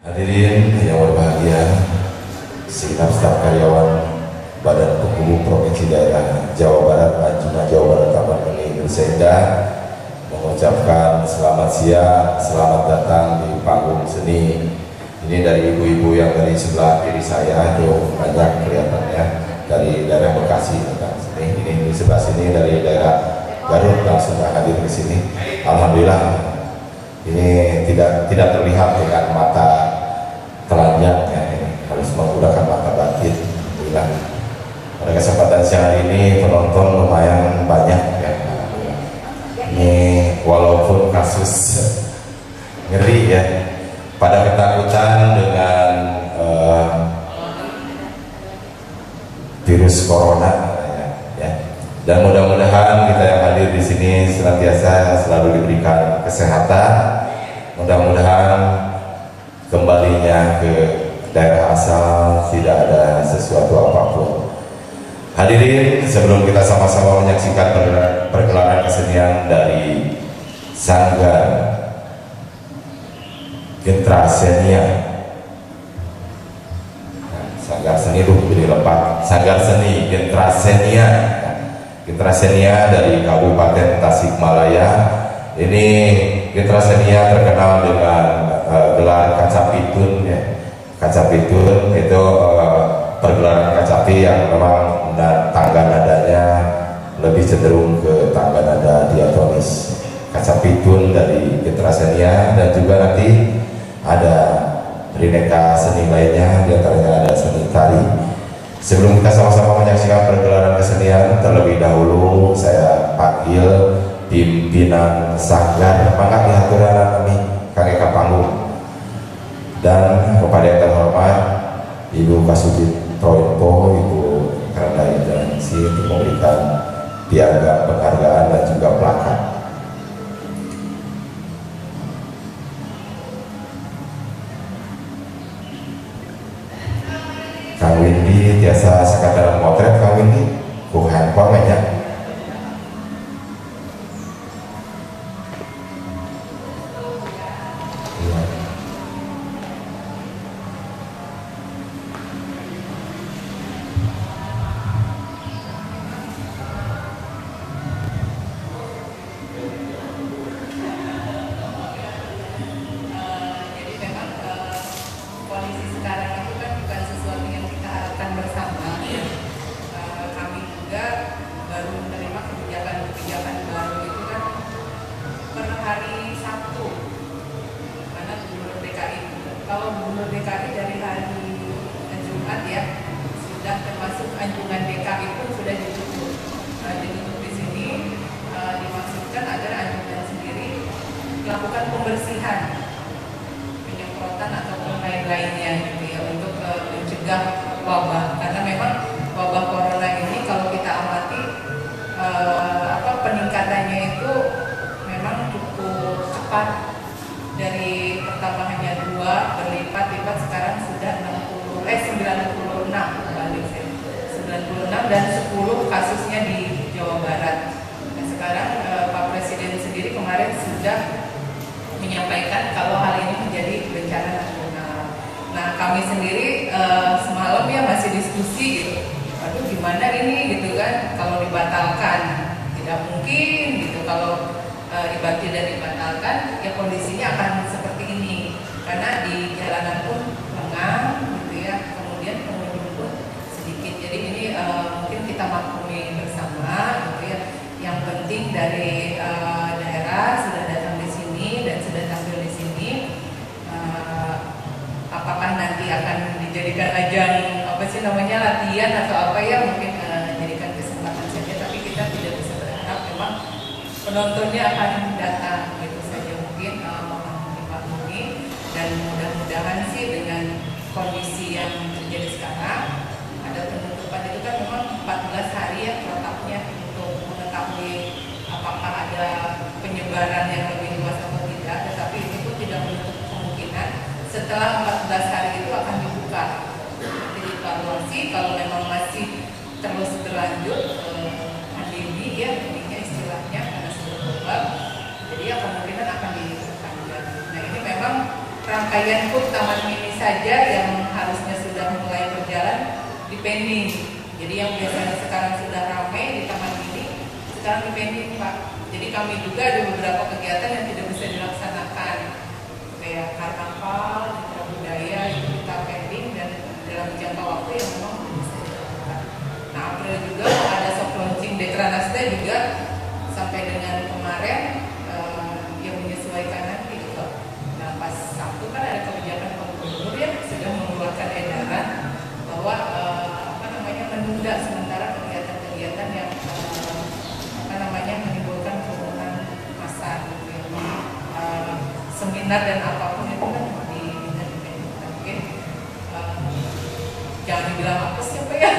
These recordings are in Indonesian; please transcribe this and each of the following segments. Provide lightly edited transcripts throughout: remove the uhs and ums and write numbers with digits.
Hadirin yang berbahagia, segenap staf karyawan Badan Penghubung Provinsi Daerah Jawa Barat, Anjungan Jawa Barat Taman Mini Indah mengucapkan selamat siang, selamat datang di panggung seni. Ini dari ibu-ibu yang dari sebelah kiri saya itu banyak kelihatannya dari daerah Bekasi datang sini. Ini di sebelah sini dari daerah Garut langsung hadir ke sini. Alhamdulillah ini tidak terlihat dengan mata telanjangnya, ini harus menggunakan mata batin. Alhamdulillah. Pada kesempatan siang hari ini penonton lumayan banyak ya. Ini walaupun kasus ngeri ya, pada ketakutan dengan virus corona ya. Dan mudah-mudahan kita yang hadir di sini senantiasa selalu diberikan kesehatan. Mudah-mudahan kembalinya ke daerah asal tidak ada sesuatu apapun. Hadirin, sebelum kita sama-sama menyaksikan pergelaran kesenian dari Sanggar Gentra Senia, Sanggar Seni itu jadi lepas, Sanggar Seni Gentra Senia, Gentra Senia dari Kabupaten Tasikmalaya. Ini Gentra Senia terkenal dengan gelar Kacapitun ya. Kacapitun itu pergelaran kacapi yang memang tangga nadanya lebih cenderung ke tangga nada diatonis. Kacapitun dari Gentra Senia, dan juga nanti ada rineka seni lainnya, diantaranya ada seni tari. Sebelum kita sama-sama menyaksikan pergelaran kesenian, terlebih dahulu saya panggil pimpinan Sanggar, maka diaturan kami kakek panggung, dan kepada yang terhormat Ibu Kasubit Proinpo, Ibu Karda Indraningsi untuk memberikan piagam penghargaan dan juga plakat. Kang Windy biasa sekadar motret. Kang Windy bukan banyak. Kalau Gubernur DKI dari hari Jumat ya sudah termasuk anjungan DKI pun sudah ditutup. Jadi di sini dimaksudkan agar anjungan sendiri melakukan pembersihan, penyemprotan ataupun lain-lainnya gitu ya, untuk mencegah wabah. Karena memang wabah corona ini kalau kita amati peningkatannya itu memang cukup cepat. Dari pertama hanya 2 berlipat-lipat, sekarang sudah 96 kembali 96 dan 10 kasusnya di Jawa Barat. Nah, sekarang Pak Presiden sendiri kemarin sudah menyampaikan kalau hal ini menjadi bencana nasional. Nah, kami sendiri semalam ya masih diskusi gitu. Aduh gimana ini gitu kan, kalau dibatalkan tidak mungkin gitu, kalau tidak dibatalkan ya kondisinya akan seperti ini, karena di jalanan pun lengang gitu ya, kemudian pengunjung pun sedikit. Jadi ini mungkin kita maklumi bersama gitu ya. Yang penting dari daerah sudah datang di sini dan sudah tampil di sini, apakah nanti akan dijadikan ajang latihan atau apa ya, mungkin jadikan kesempatan saja, tapi kita tidak bisa berharap memang penontonnya akan datang gitu saja. Mungkin dimaklumi, dan mudah-mudahan sih dengan kondisi yang terjadi sekarang, ada penutupan itu kan memang 14 hari ya protapnya untuk mengetahui apakah ada penyebaran yang lebih luas atau tidak, tetapi itu pun tidak menutup kemungkinan setelah 14 hari itu akan dibuka. Jadi evaluasi kalau memang masih terus berlanjut pandemi ya, ininya istilahnya karena sudah global, jadi ya kemungkinan akan diperpanjang. Nah ini memang rangka rangkaian HUT Taman Mini saja yang harusnya sudah mulai berjalan dipending. Jadi yang biasanya sekarang sudah ramai di Taman Mini, sekarang dipending Pak. Jadi kami juga ada beberapa kegiatan yang tidak bisa dilaksanakan, kayak karnaval, citra budaya itu kita pending dan dalam jangka waktu yang memang belum bisa dilakukan. Nah, April juga ada soft launching Dekranasda juga sampai dengan kemarin yang menyesuaikan nanti gitu. Nah, pas Sabtu kan ada kebijakan Pak Gubernur yang sudah mengeluarkan edaran bahwa menunda sementara kegiatan-kegiatan yang menimbulkan kerumunan massa gitu ya. Seminar dan apapun itu kan diminta dipendingkan. Mungkin jangan dibilang apes ya Pak ya.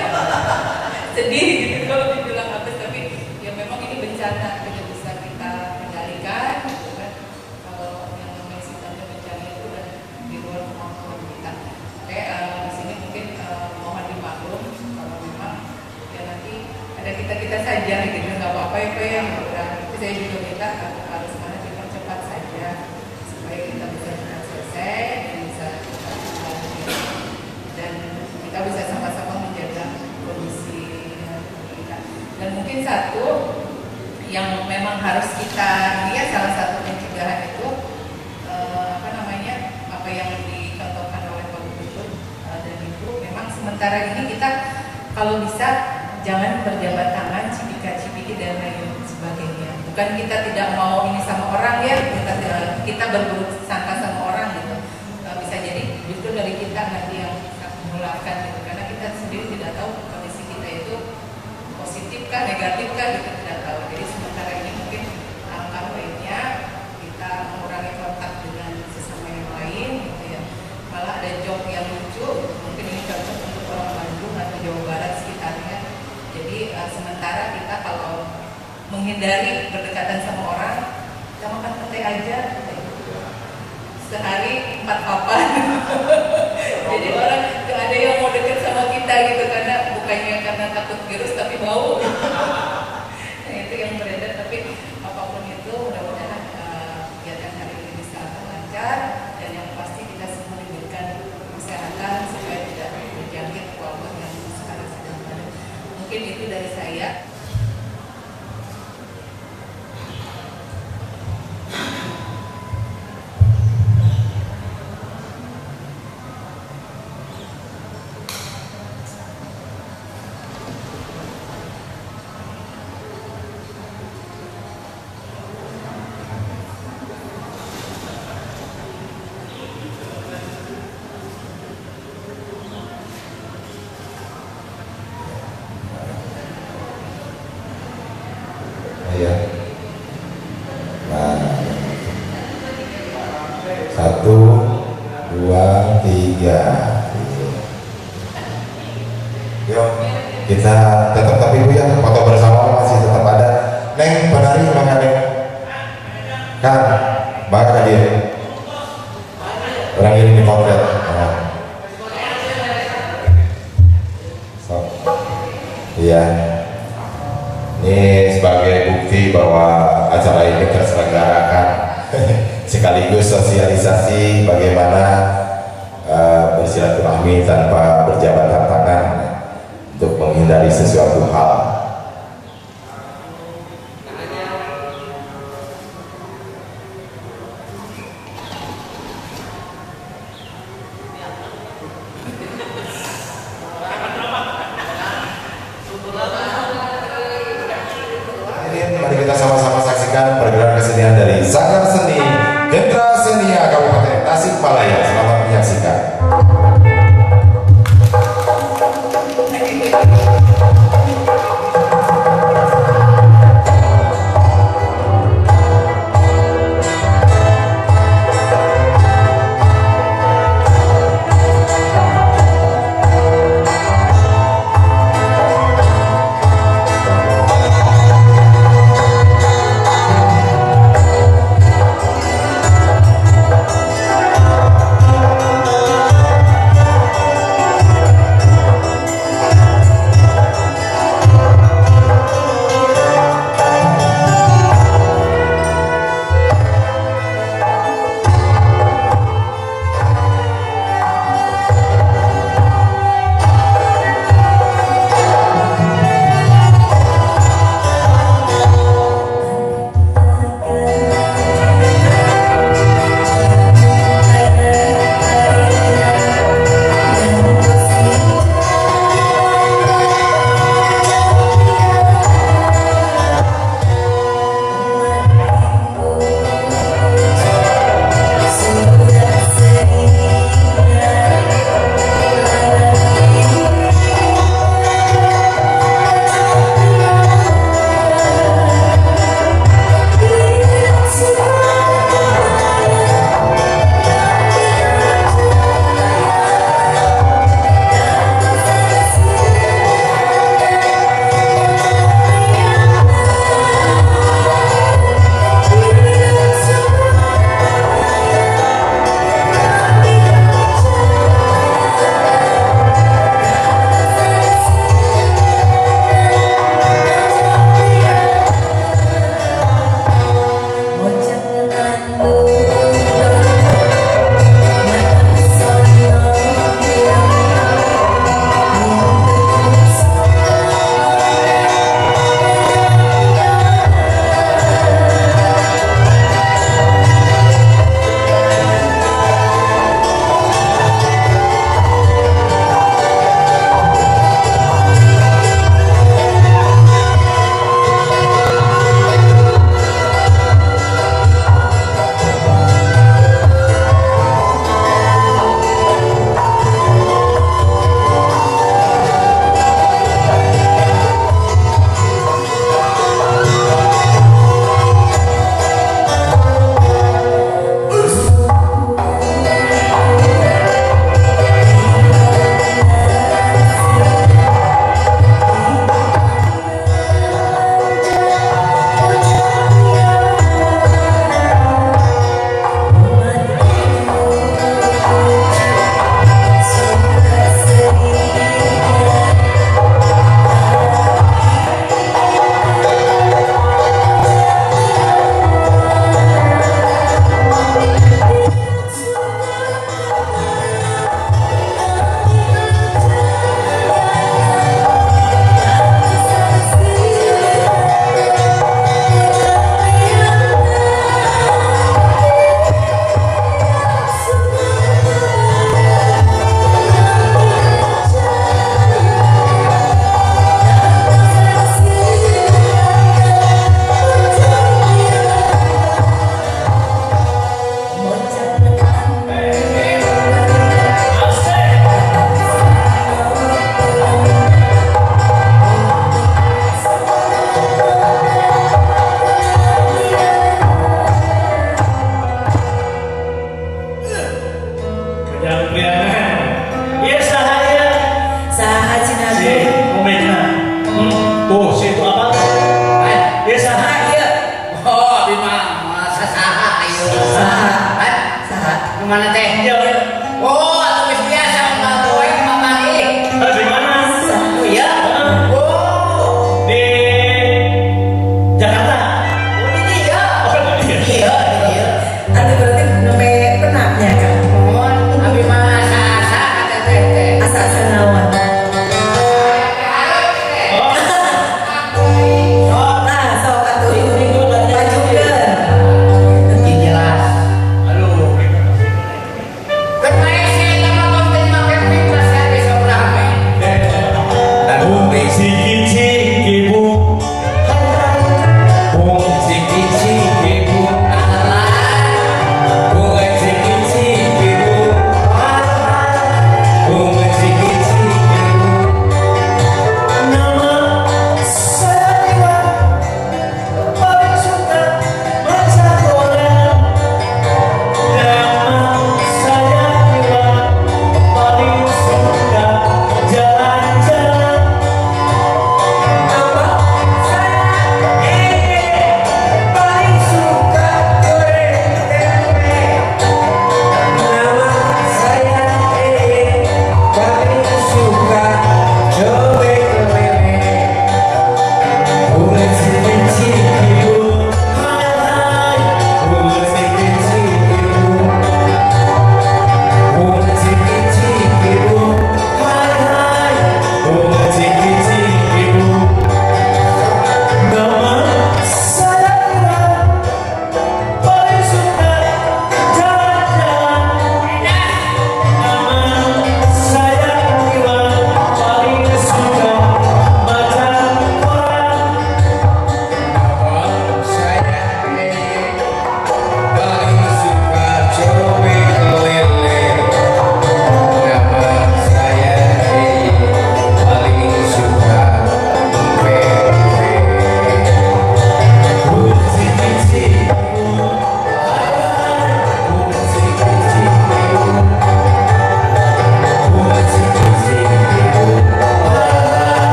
Sedih gitu kalau dibilang apes, tapi ya memang ini bencana tidak bisa kita kendalikan gitu kan. Kalau yang namanya sifatnya bencana itu dan di luar kemampuan kita. Oke, di sini mungkin mohon dimaklum kalau memang ya nanti ada kita saja gitu, nggak apa-apa ya Pak ya. Tapi saya juga minta harus mana dipercepat saja supaya kita bisa cepat selesai dan kita bisa sama-sama menjaga kondisi kita. Dan mungkin satu yang memang harus kita lihat, salah satu pencegahan itu apa yang dicontohkan oleh Pak Gubernur dan itu memang sementara ini kita kalau bisa jangan berjabat tangan, cipika-cipiki dan lain sebagainya. Bukan kita tidak mau ini sama orang ya, kita berburuk sangka sama orang gitu. Bisa jadi justru dari kita nanti yang menularkan gitu, karena kita sendiri tidak tahu kondisi kita itu positif kah, negatif kah, kita tidak tahu. Jadi sementara ini mungkin angka baiknya kita mengurangi kontak dengan sesama yang lain gitu ya. Malah ada job yang lucu, mungkin ini cocok untuk orang Bandung atau Jawa Barat sekitarnya. Jadi sementara kita kalau menghindari berdekatan sama orang, kita makan pete aja sehari 4 papan. Jadi orang gak ada yang mau dekat sama kita gitu, karena bukannya karena takut virus tapi bau. Nah, itu yang beredar. Tapi apapun itu mudah-mudahan kegiatan hari ini bisa lancar dan yang pasti kita semua diberikan kesehatan supaya tidak terjangkit wabah yang sekarang sedang ada. Mungkin itu dari saya. Ya. Nah, 1, 2, 3. Yuk, kita tetap tapi Bu ya, foto bersama masih tetap ada. Neng, penari mana Neng? Kan, bakal dia. Orang ini potret. Oh. So. Iya. Ini sebagai bukti bahwa acara ini terselenggarakan sekaligus sosialisasi bagaimana bersilaturahmi tanpa berjabatan tangan untuk menghindari sesuatu hal. Mari kita sama-sama saksikan pergerakan kesenian dari Sanggar Seni Gentra Senia Kabupaten Tasikmalaya. Selamat menyaksikan.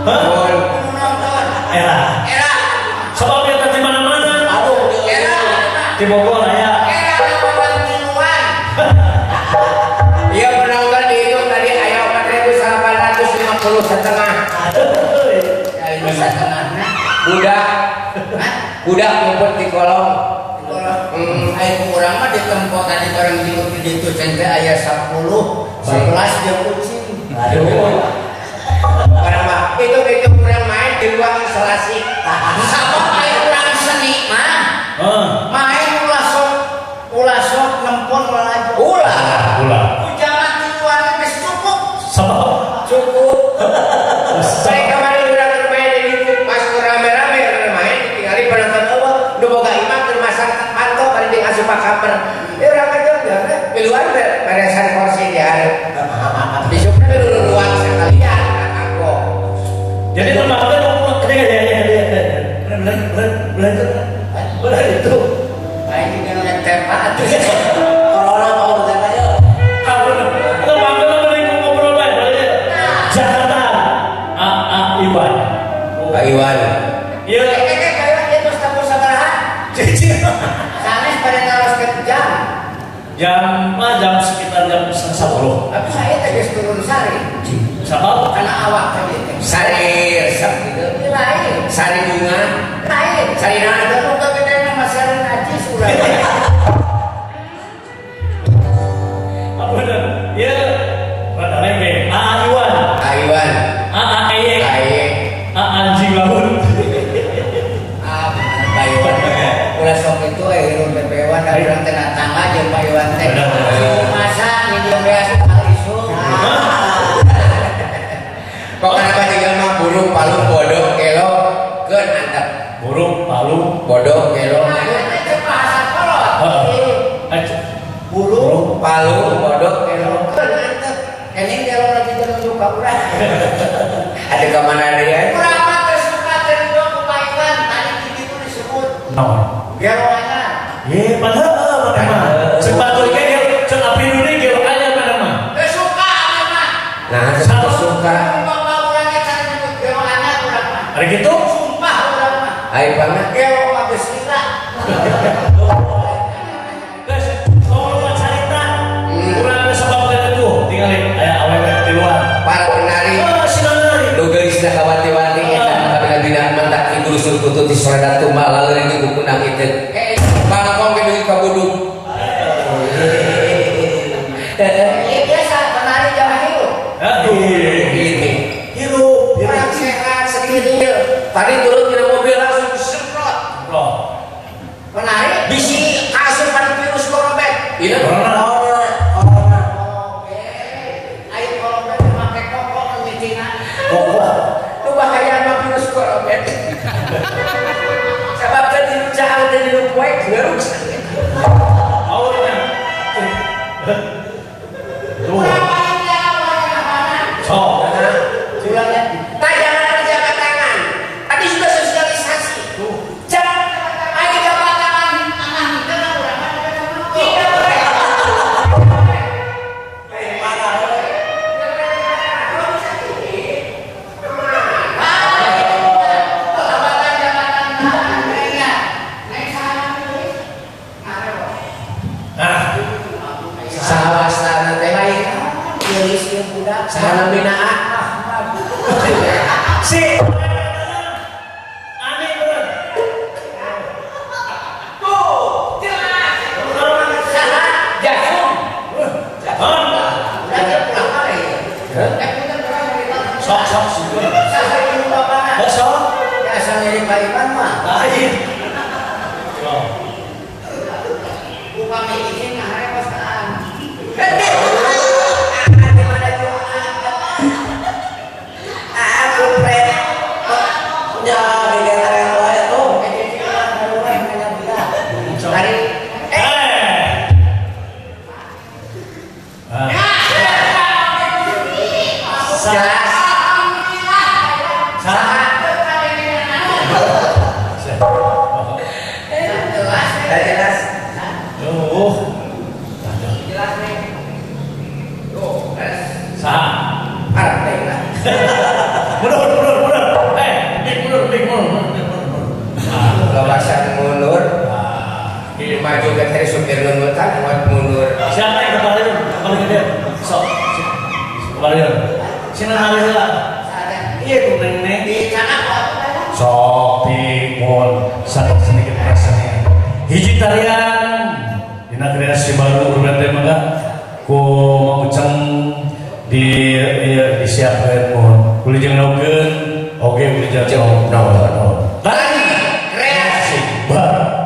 Hah? Nonton. Era. Sebabnya tadi mana-mana. Aduh, era. Di Bogor ya. Era lawan tiluan. Iya penonton di itu tadi aya 4.850 setengah. Ya ini setengah. Budak ngumpet di kolong. Ayo kurang mah ditempo tadi bareng di itu cente aya 10, 11 dia kucing. Aduh. Barang mah itu kurang main di ruang isolasi. Sabab main kurang seni mah. Main ulah sok nempon lagi. Ulah. Jangan tiluan geus cukup. Sebab Cukup. Saya kemarin udah bermain di itu pas rame-rame main tinggali penonton eueuh nu boga imah keur masang pantau bari di asup kaper. Urang aja di luar beresan kursi di hari. Disupna ruang sekalian aku. jadi termasuk benar itu. Main di dengan tempat. Corona mau berjalan aja. Kita panggil mereka ngobrol baik. Jakarta. Iwan. Pak Iwan. Iya. Kayak dia terus tamu sabaraha. Sanes pada taros ke jam. Jam sekitar jam 10. Tapi saya tadi turun sari. Sabab Karena awak tadi. Sari resep gitu. Lain. Sari bunga. Lain. Sari nada itu bukan beda nama sari najis ulah. apa benar? Iya. Rada lembek. Iwan. Pak Iwan. Eye. Baik. Anjing laut. Pak Iwan. Ulah sok itu hirup bebewan dan urang teh tangga jeung Pak Iwan teh. Masa ini dia beas kali isu. Kok kenapa tinggal mah burung palu bodoh kelo keun antep. Burung palu. Bodoh kelo. Bahasa kolot. Burung palu bodoh kelo keun antep. Ini kelo lagi terus ka urang. Ada ke mana dia? Urang mah teu suka teu ku Pak Iwan tadi di ditu disebut. Kelo aja. Padahal mana? Sepatutnya dia api dunia kilo aja mana mah. Teu suka anu mah. Nah, teu suka. Ada gitu? Sumpah urang mah. Ai banget kelo mah geus lila. Guys, kalau mau cerita, kurang ada sebab itu. Tinggalin awet di luar. Para penari Sinari. nu geusna kawati-wati eta kabeh dina mantak tidur sur tutut di soredat tumbal lalu ini buku nang itu. Bangkong ke duit kabuduk. Iya biasa penari Jawa hirup. Ini. Hirup. Orang sehat sedikit. Tadi turun di mobil langsung semprot. Penari bisi asupan virus korobet. Iya. Corona. Ayo korobet make kokok ngecina. Kokok. Lu bahaya sama virus korobet. Sebab tadi jahat tadi lu poek gerus. Awalnya. Tuh. So. Ulangnya. Jangan ada jabat tangan. Tadi sudah sosialisasi. Jangan ada jabat tangan. Tenang urang. Sahawastana teh lain. Iris ieu budak sahana binaan. Si. Aneh bener. Tuh, jelas. Salah jagung. Udah pulang kali. Sok. Salah ini bapak. Sok. Biasa mirip Pak Iwan mah. Lain. Bukan izin ngare pasaan. Sah. Arab baiklah. Mundur. Neng. Di sana kok Sok dipun sadok sedikit rasanya. Hiji tarian dina kreasi baru urang teh mangga ku mengucang disiapkeun mohon. Kulujeng naokeun oge kulujeng naon. Tari kreasi baru.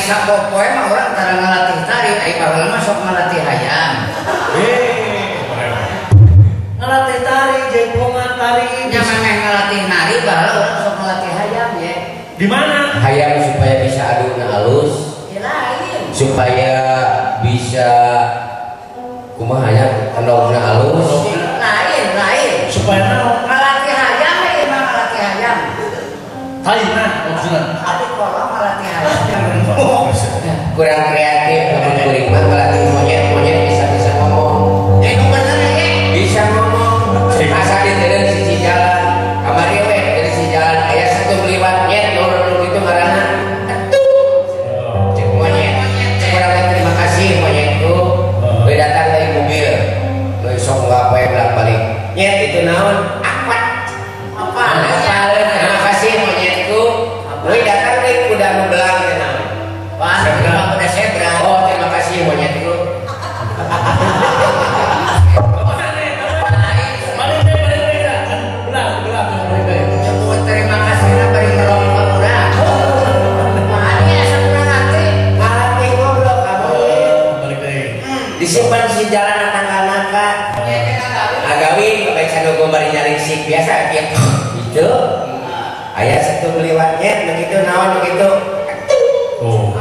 sapopoe mah orang tara ngalatih tari, ai baheula mah sok ngalatih hayam. Ngalatih tari, jaipongan tari. Nya mangeh ngalatih nari baheula orang sok ngalatih hayam ye. Di mana? Hayam supaya bisa aduna halus. Ya lain. Supaya bisa kumaha nya endogna halus. Lain. Supaya naon? Ngalatih hayam ya mah ngalatih hayam. Taina maksudna. Tapi kalau ngalatih hayam kurang kreatif, kuring mah ngalatih monyet bisa ngomong. Nu bener ya, bisa ngomong. Asa diteureun siji jalan, kamari we dari siji jalan aya satu liwat nyet nurun itu ngaranna atuh. Cek monyet. Cek urang terima kasih monyetku. We datang dari mobil. We sok ngapae bolak-balik. Nyet itu naon? Apa? Terima kasih monyetku. We datang dari kuda nu belang teh naon? Wah, kuda zebra. Oh, terima kasih monyetku. Terima kasih na bari ngerongkol urang. Makanya sakurang hati, ngalatih ngobrol kamu. Balik deui. Disimpan si jalan tangga-tangga. Agawi baik sadogo bari nyaring sik biasa gitu. Itu. Aya satu liwatnya begitu naon begitu. Oh.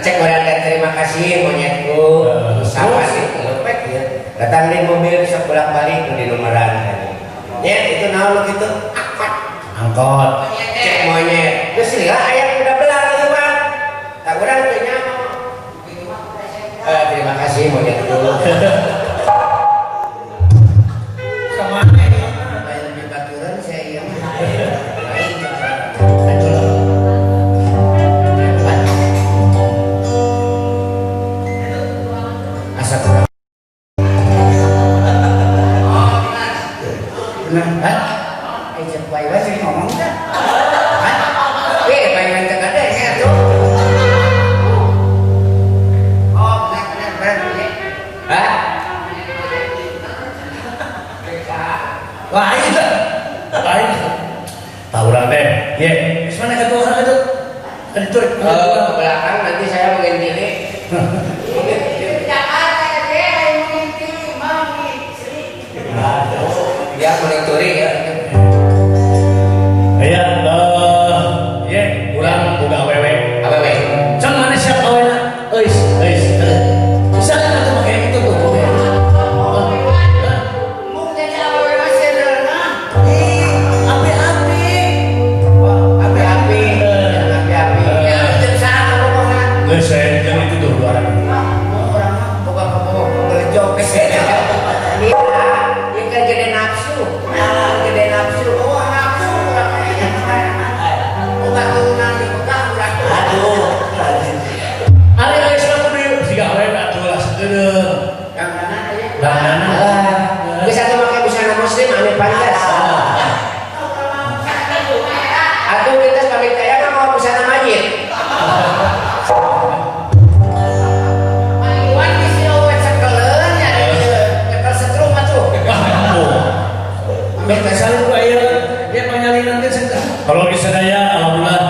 Cek urang dan terima kasih monyetku. Sama sih lepek ya. Datang di mobil sok bolak-balik di numeran. Ya itu naon begitu. Angkot. Cek monyet. Geus lila aya udah belang ieu mah. Tak urang teu nyaho. Terima kasih monyetku. Kemana ini? Lain di baturan saya ieu mah. Asa kurang. Benar. Cek bae sih ngomong dah. Pengen tegade ya tuh. Oh, benar. Hah? Lain. Lain. Tahu orang teh. Ye, geus mana ka tuh itu? Kan itu. Ke belakang nanti saya mengintili. Dia monitori ya. Aya ye, urang boga awewe. Awewe. Can mana siap awena? Eus. Bisa kan atuh make itu tuh. Api-api. Jam sana ngomongna. Geus saya jeung itu tuh dua orang. Orang boga ngelejok. Ini kan gede nafsu. Gede nafsu. Oh, nafsu. Bukan turunan di pegang. Aduh. Ari geus mah kudu siga awewe atuh lah sakedeung. Danana. Geus atuh make busana muslim anu pantas. Atuh kita pamit teh mah mau busana majid. Wan bisi owe cekeleun nya nyekel setrum atuh. Berkesan ku aya dia panyalinan teh senta. Kalau di sadaya alhamdulillah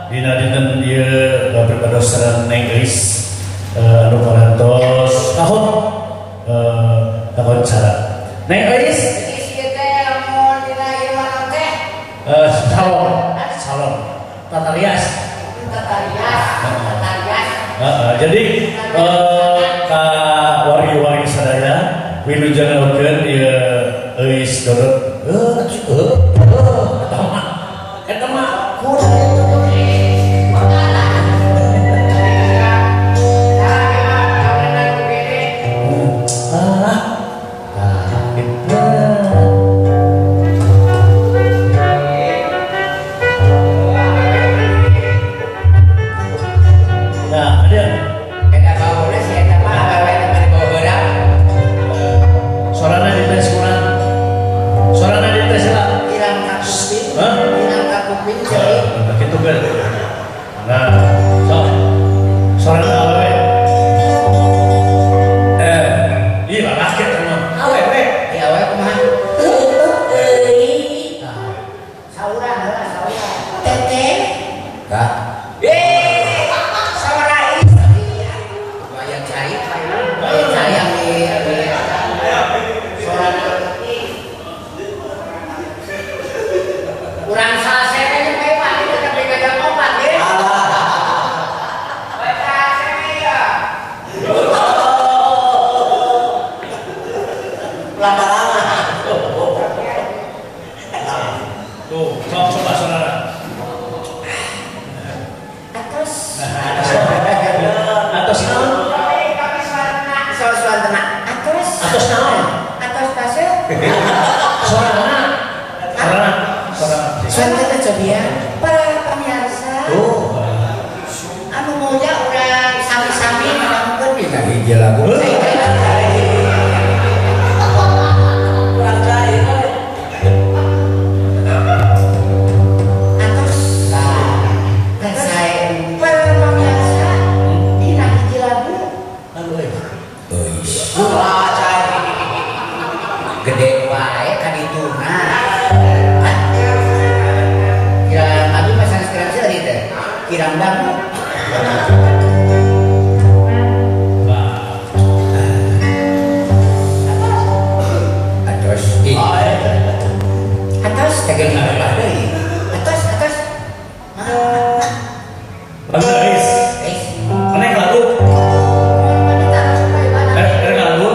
dina dinten ieu berpadosan Neng Eis anu parantos tahun tahun cara. Neng Eis salon tatarias. Jadi ka wari-wari sadaya wilujeng neukeun ieu Eis Dodot. Eta mah kurang salse aja mewah itu tapi kadang opat ya. Baca saya. Lama-lama. Tuh, coba saudara. Atas. Atas naon? Kami suara tenang. Atas. Atas naon? Atas pasir. Sorangan. Sorangan. Suara cobian. Para pemirsa. Oh. Anu mulia udah sami-sami melakukan bisa hijau lagu. Kurang jahil. Atas. Kan saya para pemirsa dina hijau lagu. Wah, cai. Gede wae kadituna. Kira abi masan sekarang sih tadi teh. Kirang damu. Atas. Atas tegel apa deui? Atas. Guys, mana yang lagu? Ada lagu?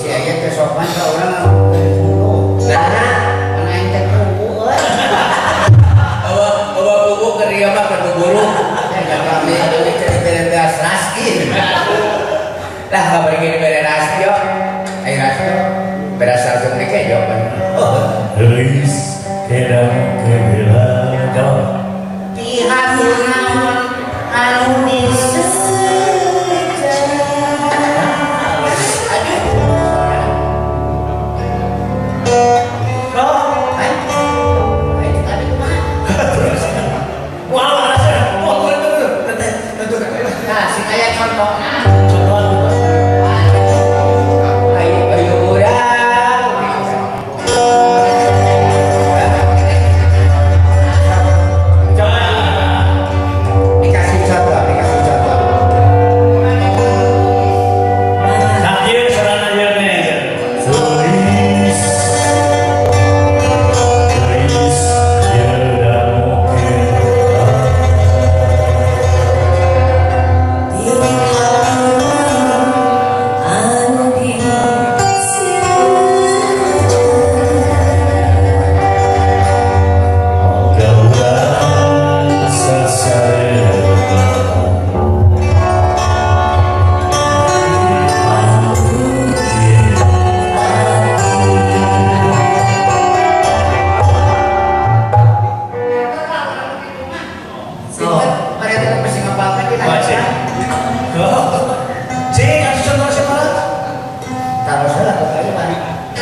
Si aya teh sopan ka urang dulu. Nah, mana ente kubu euy. Bawa kubu ke dia mah ke guru. Ya kami ada di beres raskin. Lah kabar gini beres rasio. Ayo rasio. Beres sarjun ke jawaban. Guys, kira-kira Pihak naon anu bisa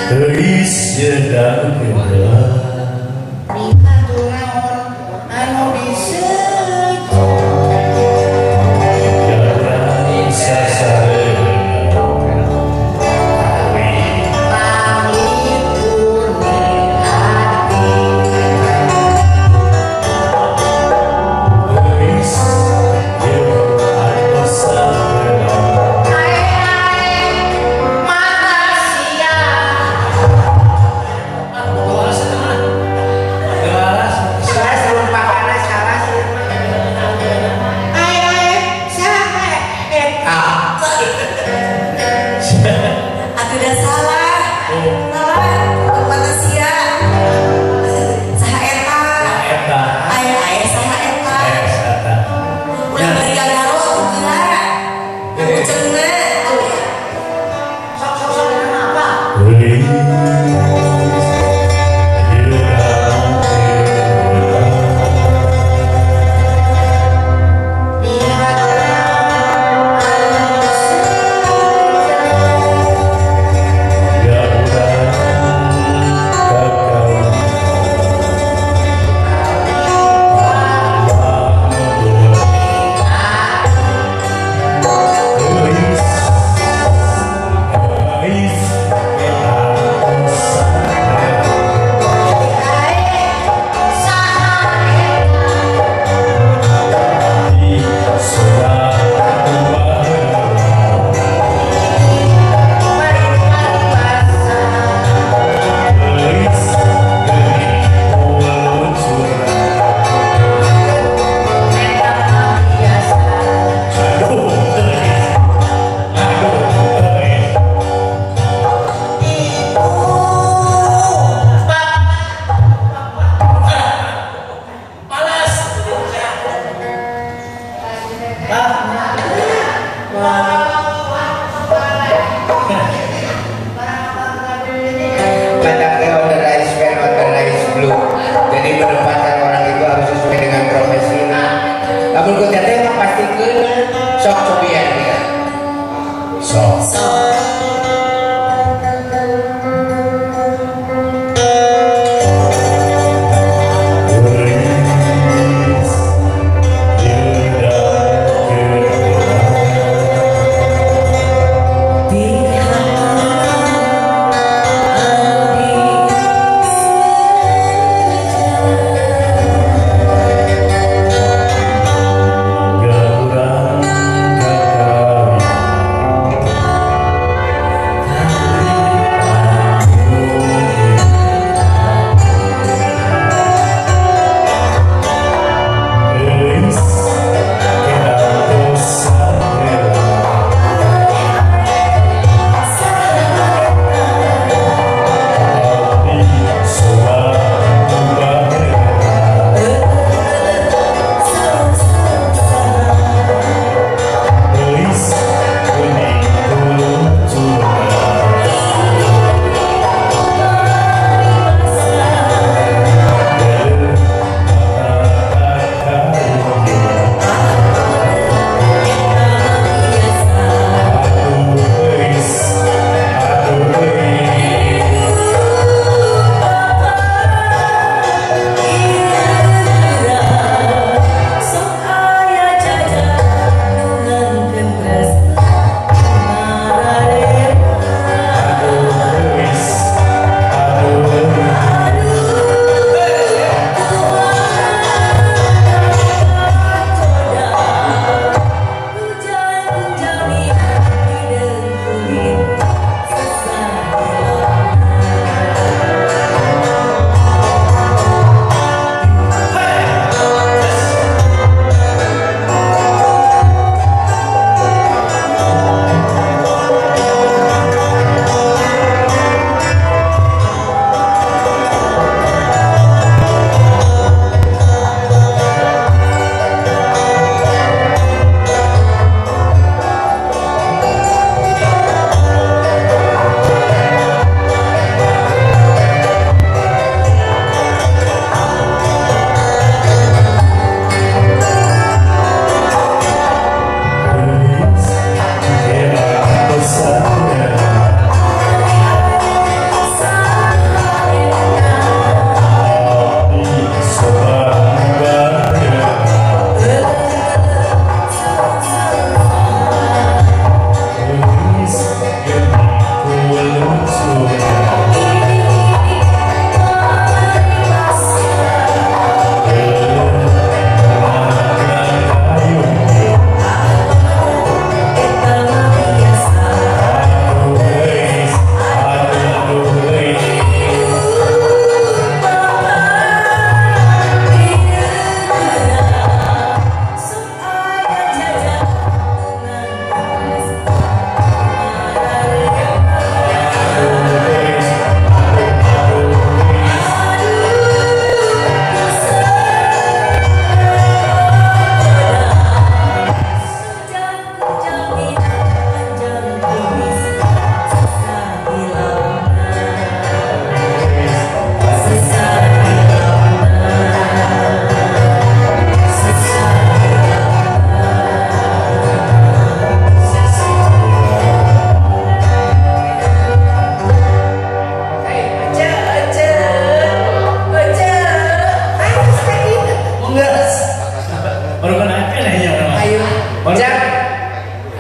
Gelis sedang Mata siang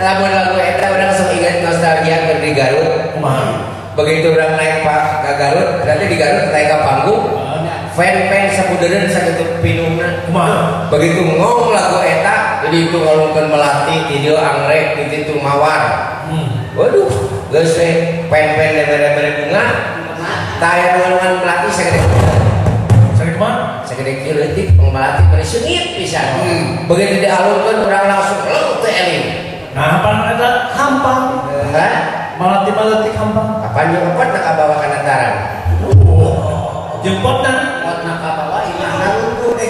lagu-lagu eta orang sok ingat nostalgia keur di Garut. Begitu orang naik ke Garut, nanti di Garut naik ke panggung, fan-fan sapudeureuh sakitu pinungna. Begitu ngong lagu eta, jadi itu ngolongkeun melati, video anggrek, di itu mawar. Waduh, geus we fan-fan lebar-lebar bunga. Taya nuangan melati sagede. Sagede kumaha? Sagede kieu leutik melati bari seungit pisan. Begitu dialungkeun urang langsung leuh teh eling. Nah, apa ada hampang? Melati hampang. Kapan jemput nak bawa ke Nataran? Jemput nak? Jemput nak bawa imah nunggu deh.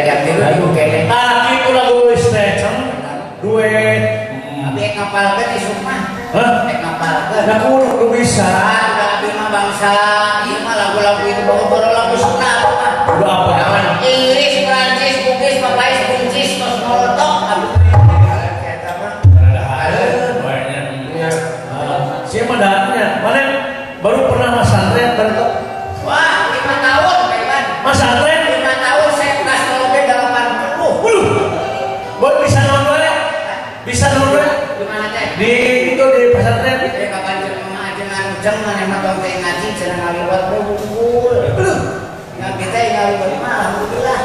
Jam tilu kene. Aki itu lagu stretch, duet. Tapi kapal kan isuk mah. Hah? Kapal kan. Nah, kudu bisa. Tapi mah bangsa, iya mah lagu-lagu itu bawa lagu senap mah. Udah apa? Inggris, Prancis, Bugis, Papais, Kuncis, Kosmolotok. kenceng mana mah tong teh ngaji cenah ngaliwat we wungkul. Yang kita yang ngaliwat mah alhamdulillah.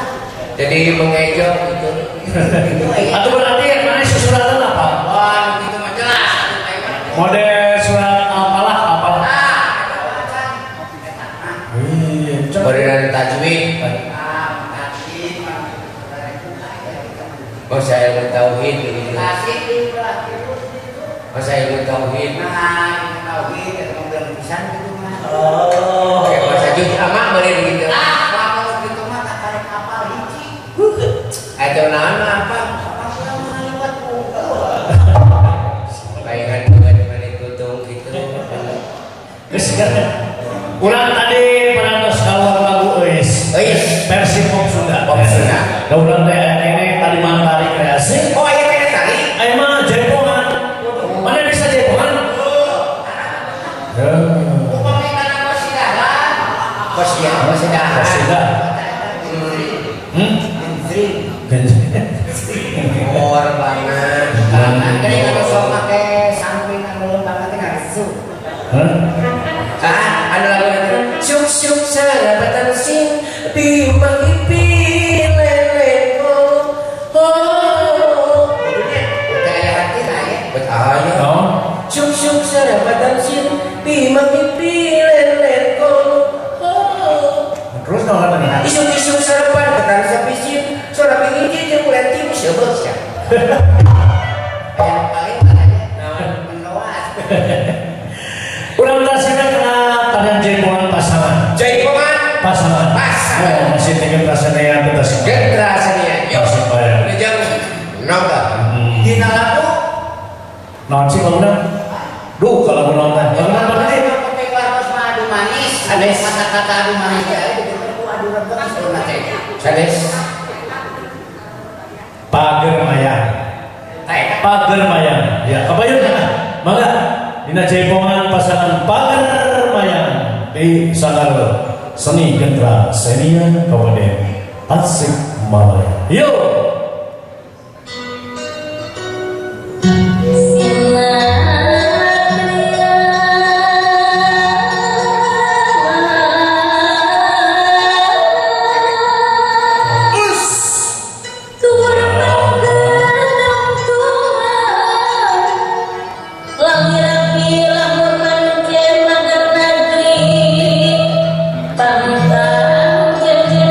Jadi mengejo gitu. Itu Atau berarti yang mana susuratan apa? wah gitu mah jelas. Model surat apalah apalah. Modern tajwid. Masa ilmu tauhid begitu. Masa ilmu tauhid. Oh. Kayak masa juz amak boleh begitu. Atau nama apa? Bayangan juga cuma ditutung gitu. Terus kan, kurang tadi perantos kalau lagu Ois, versi pop Sunda. Pop Sunda. Kemudian ini tadi Mantari Kreasi. Oh iya kan tadi? Ayo mah jaipongan. Mana bisa jaipongan? Sudah. Mor banget. Jadi kalau sok pakai samping anu banget teh ngaresu. Anu lagu syuk syuk sarabatan sing bimang ipin leleko. Oh. Kayak hati lah ya. Betul. Syuk syuk sarabatan sing bimang ipin leleko. Terus dong apa nih? Isuk-isuk sarapan ketan sapisin suara pingin jeung bulan tim sebeus ya. Yang paling aja mendoas. Kurang dasarnya kena tarian jaipongan pasangan. Jaipongan Pasangan. Oh, masih tinggal rasanya kita sih. generasinya. Yuk. Supaya. Udah jam nonton. Dina lagu. Non sih kalau udah. Duh kalau mau nonton. Kalau nonton tadi. Pakai kelas madu manis. Ada kata-kata adu manis ya. Adu rebeus pernah teh. Sanes. Pager Mayang. Pager Mayang. Ya, kebayang kan? Mangga. Dina jaipongan pasangan Pager Mayang di Sanggar Seni Gendra Senia Kabupaten Tasikmalaya. Yuk. Bangsa jadi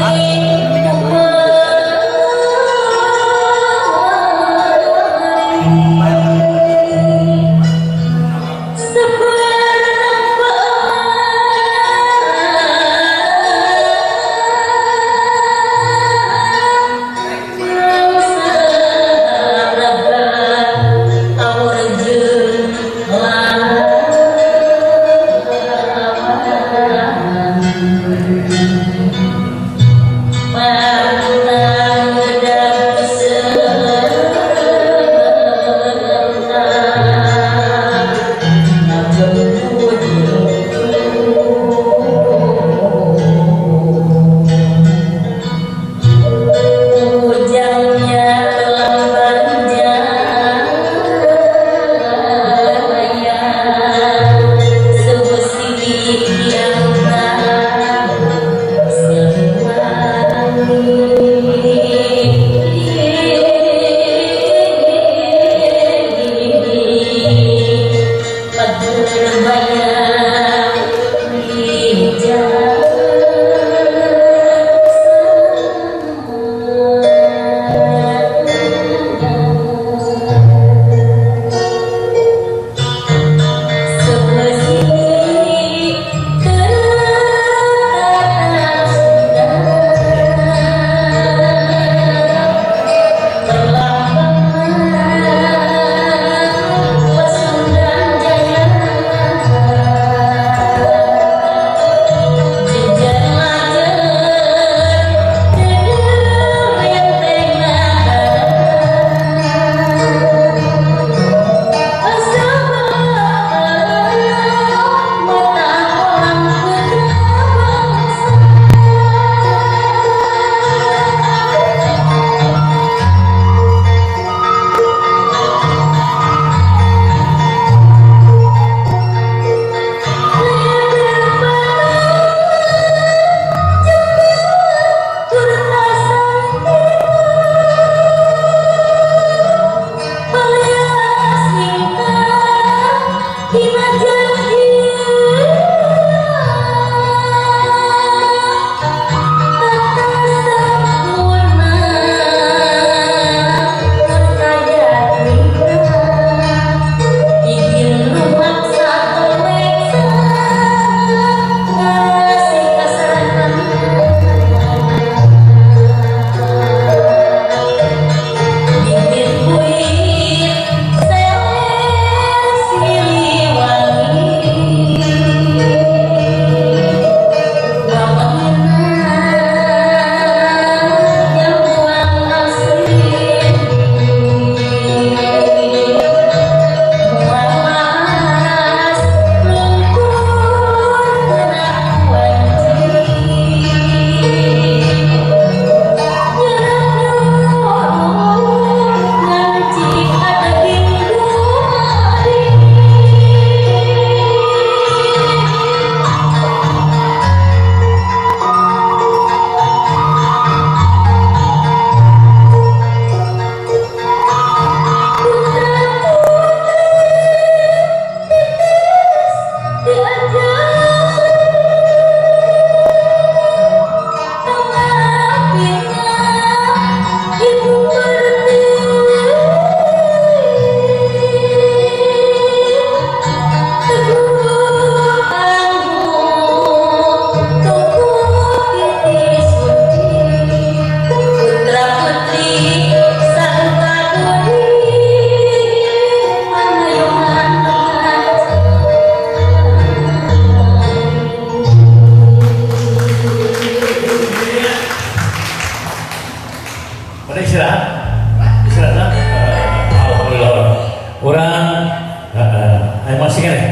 Masih kan ya?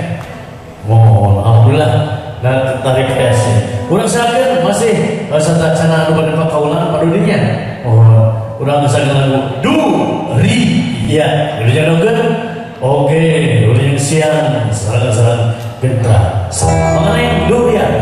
Oh, alhamdulillah. Nah, tarik kasih. Kurang sakit masih bahasa tak sana anu pada pakaulan padudinya. Oh, kurang sakit lagu du ri ya. Udah jangan oke, udah yang siang serang gentra. Mengenai durian.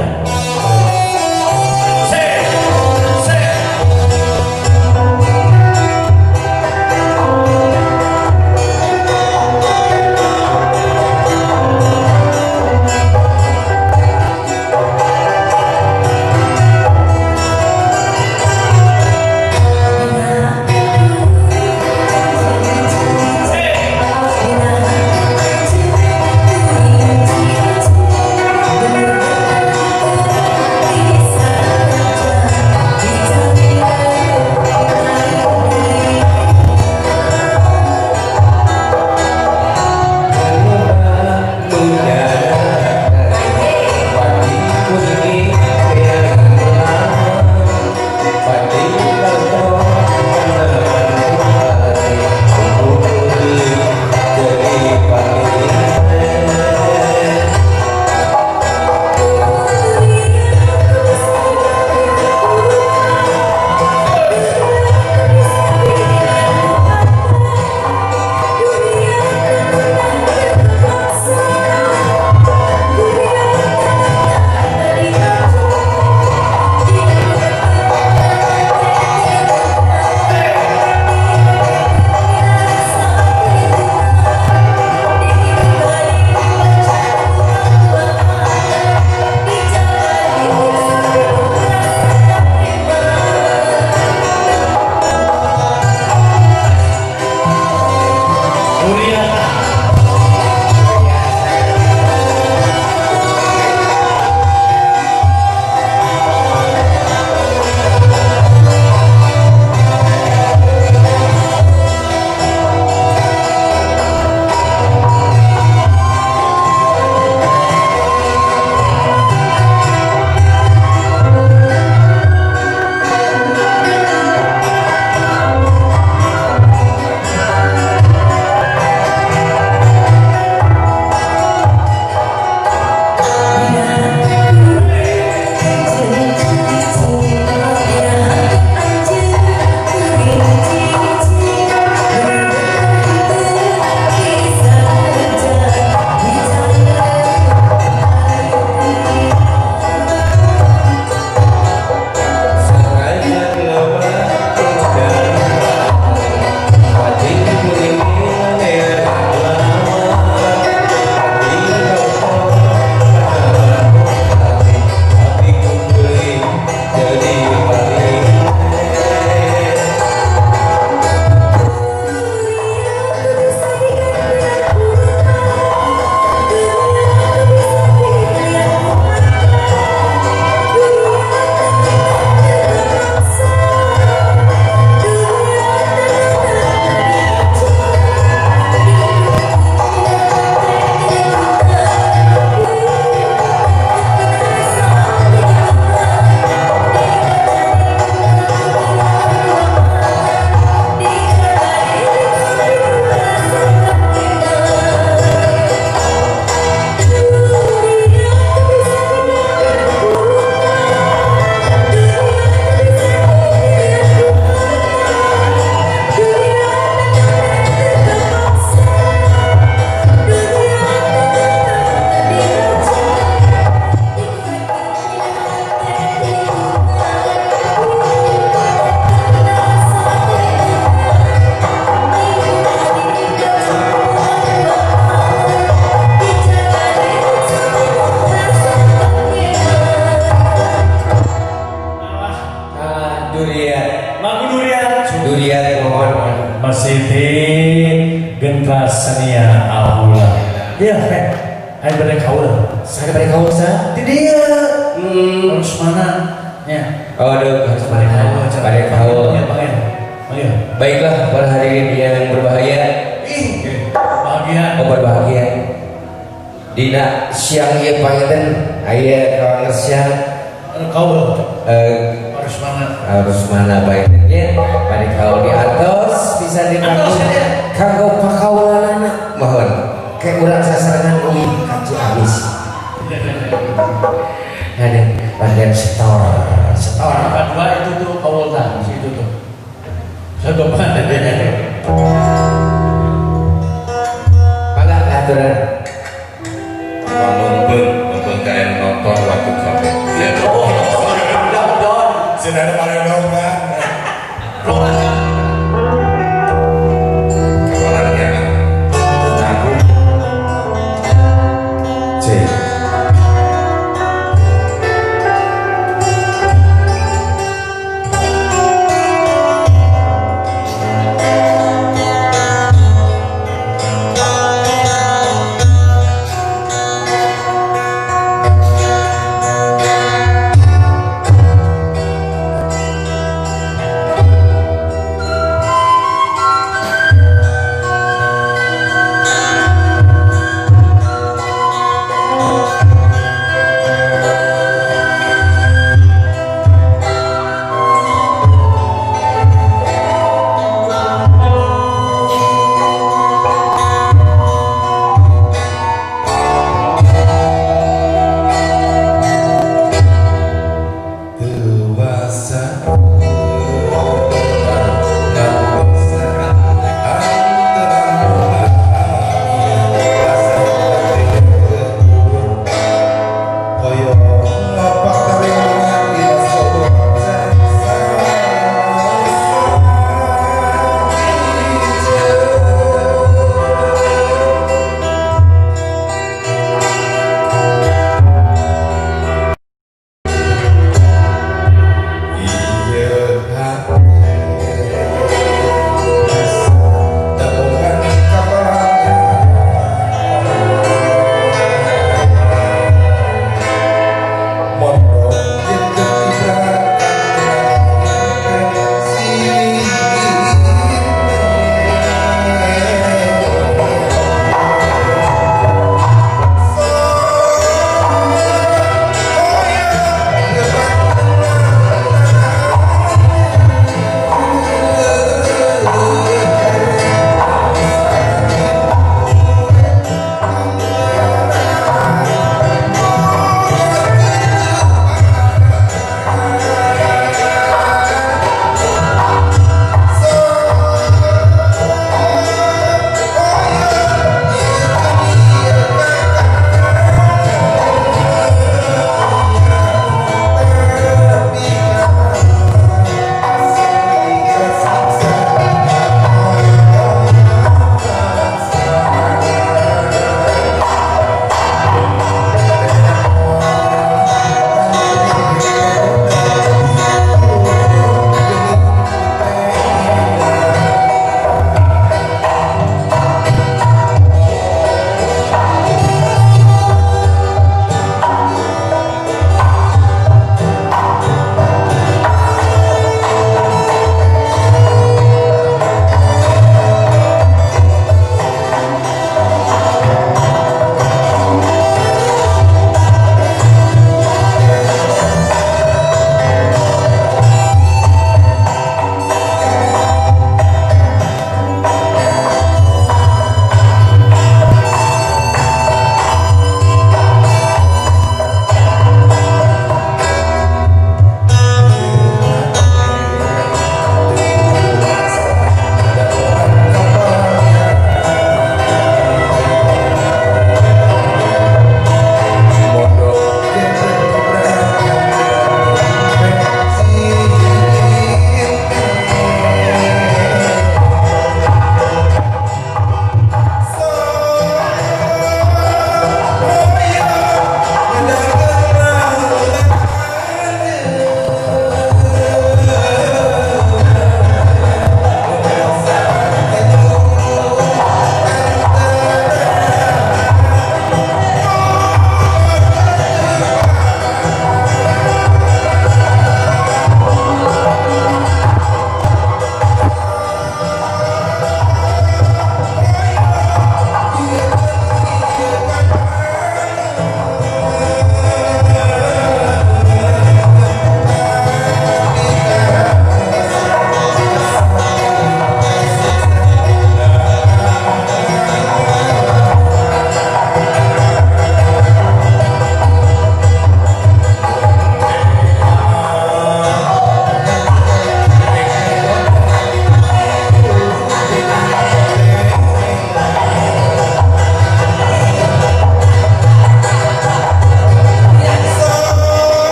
Senia alhamdulillah. Iya, ayo pada kaul. Saya pada kaul sa. Di dia. Harus mana? Ya. Oh, harus mana? Pada kaul. Ya, pakai. Ayo. Baiklah para hadirin yang berbahagia. Bahagia. Oh, berbahagia. Dina siang ieu panginten aya kawangan siang. Kaul. Harus mana? Harus mana baiknya? Pada kaul di atas bisa dipakai. Kanggo pakaulanana mohon. kayak urang sasarangan ui kaci abis. Ada bagian setor. Apa dua itu tuh awalnya situ tuh. Saya lupa Pala aturan. Nonton kayak nonton waktu kafe. Sudah ada paling nonton. Kawalannya aku C.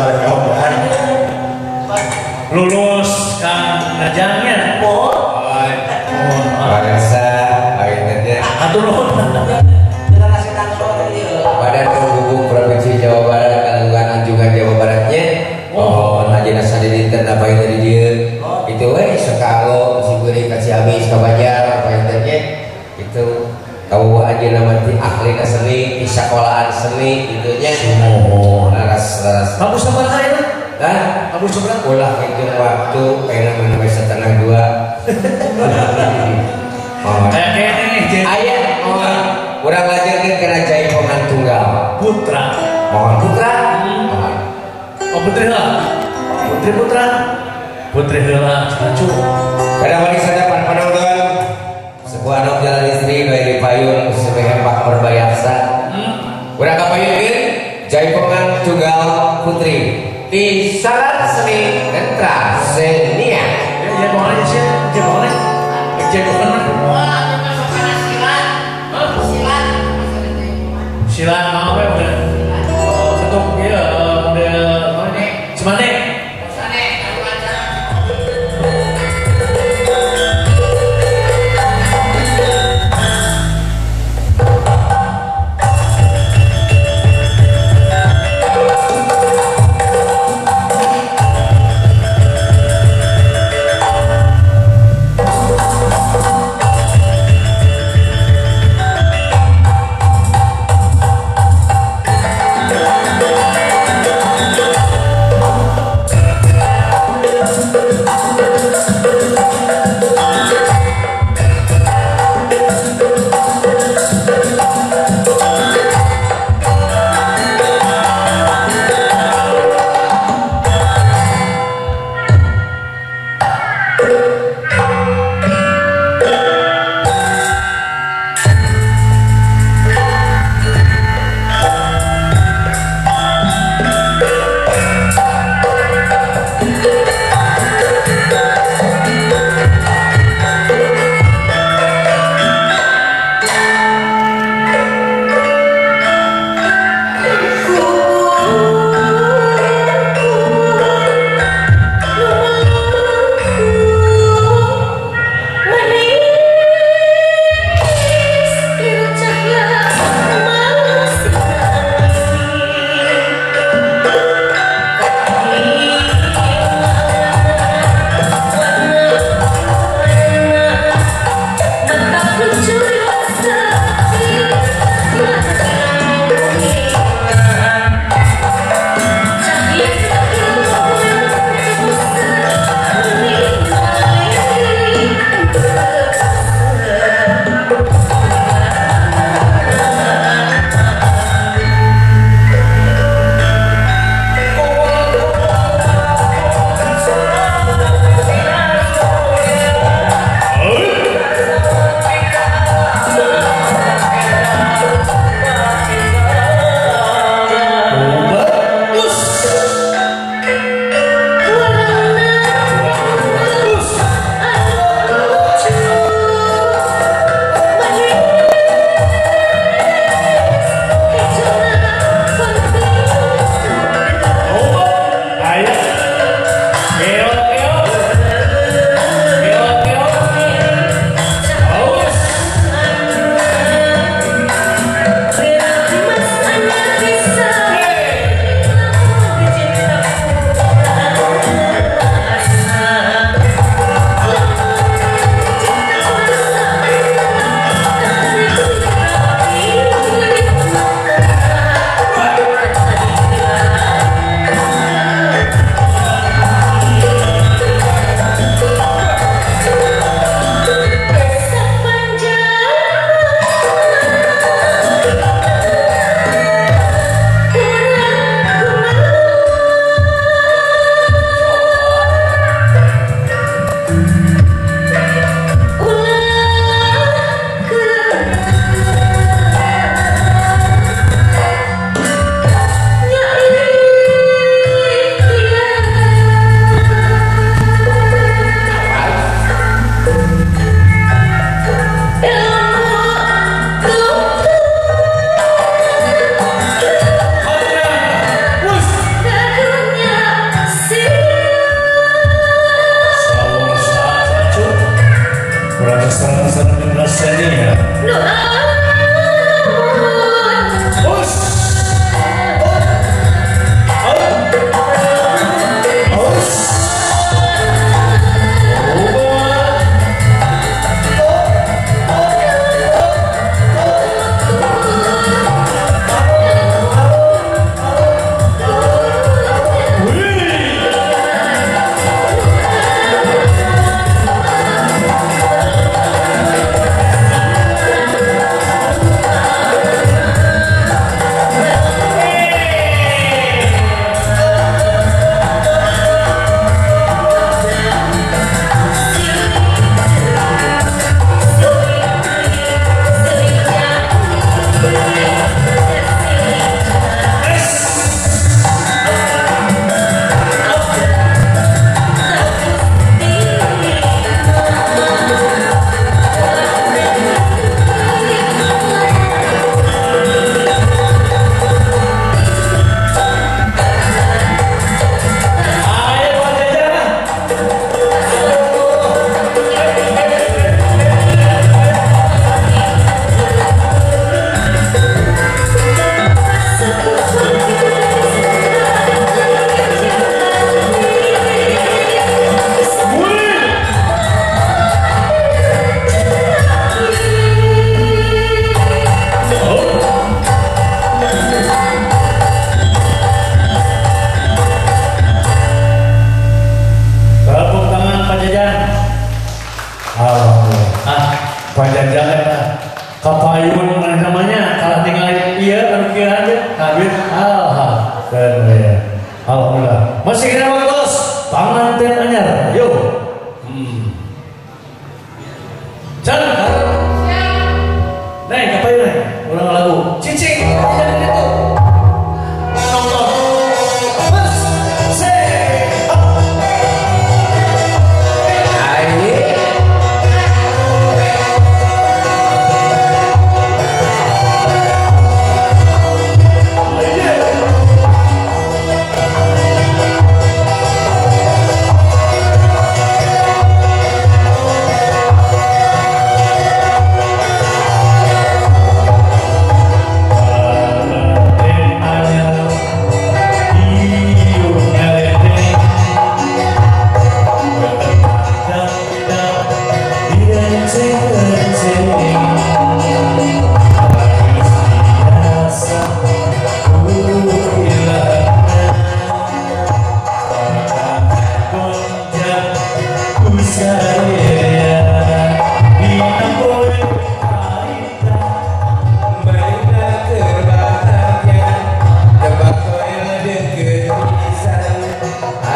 bareng kawan. Lulus Kang Najangnya. Bangsa akhirnya Atur nuhun. Kita kasih tangso tadi. Badan Penghubung Provinsi Jawa Barat Kalungan Anjungan Jawa Baratnya. Oh, aja nasa di internet apa yang tadi dia itu sekalo si beri kasih habis ke Banjar apa yang tadi itu kamu aja nama ti ahli seni di sekolahan seni itunya laras Kamu sama saya? dan kamu seberang ulah hitung waktu kayak nama setengah dua Kayak ini ayah kurang ngajarkan kena jaipongan tunggal Putra. mohon putra mohon Oh putri lah. Putri putra. Putri lah. Cucu. Pada hari para penonton sebuah anak jalan istri dari payung sebagai Pak Merbayaksa kurang kapayun jaipongan tunggal putri di Salat Seni Gentra Senia. Ya boleh sih. Ya boleh. Cek Silat mau apa udah? Ketuk ya udah mana nih? Semane.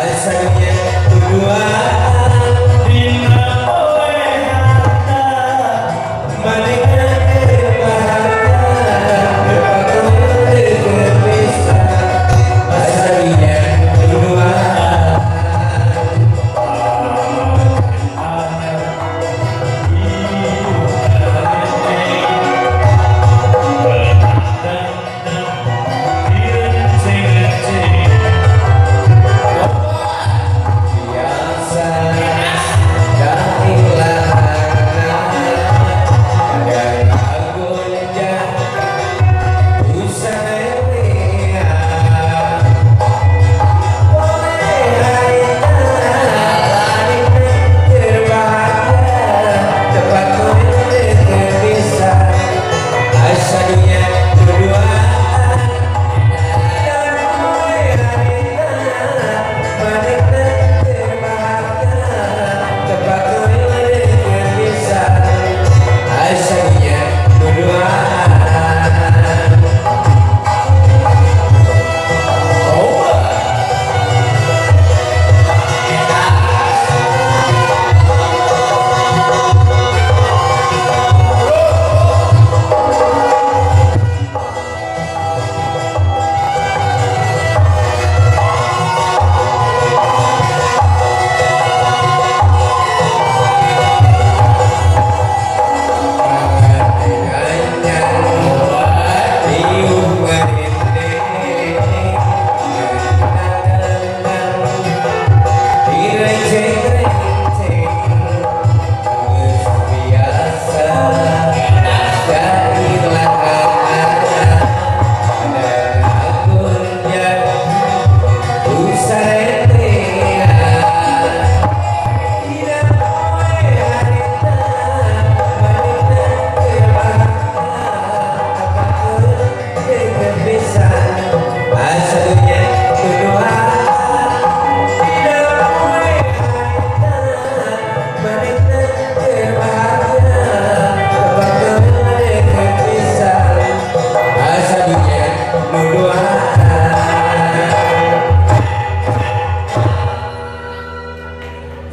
asalnya berduaan dina oleh harta mereka berbahagia berpakaian berpisah asalnya berduaan biasa dan ilahan kadang aku lenjak usai lihat oleh harita langit terbahagia tepat koin terpisah asalnya berduaan dan oleh harita mereka terbahagia tepat koin terpisah asalnya berduaan.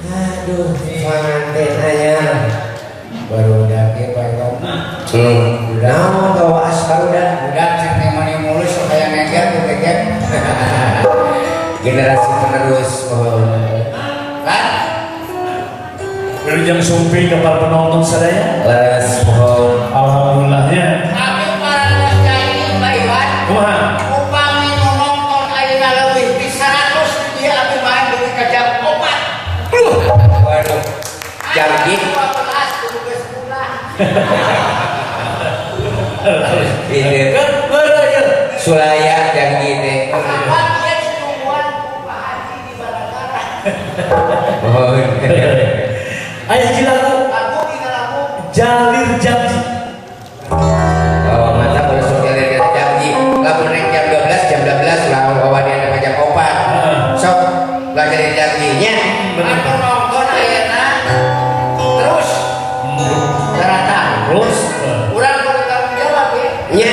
Aduh, pengantin ayah baru udah kepayang. Udah mau bawa aspal udah sampai mani mulus supaya neger bukan generasi penerus kan Wilujeng Sumpi kepada penonton sadaya. leres pohon Alhamdulillahnya. tapi para jadi Mbak Iwan Kumaha? upami nonton ayeuna leuwih di 100 dia abi main duit ka jam 4. Waduh. Jam gitu. 12 kudu geus pulang. Ini kan bener Sulaya jam gitu. Kenapa dia ditungguan Pak Haji di Balagara? Oh. Aya hiji lagu Lagu tinggal lagu. Jalir Janji. Oh, mantap kalau sok jalir janji. Lagu naik jam 12 ulang bawa dia ada jam 4. Sok belajar janjinya. Bener. Aku nonton ayeuna terus daratan. Terus Urang kudu tanggung jawab ya. Nya.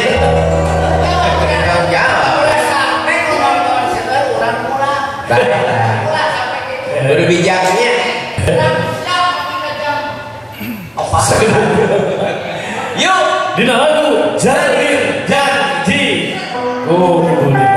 Tanggung jawab. Udah sampai ku nonton seueur urang pulang. Pulang sampai gitu. Kudu bijaknya. Urang jam kita jam 4. Yuk. dina lagu Jalir Janji. Oh, boleh.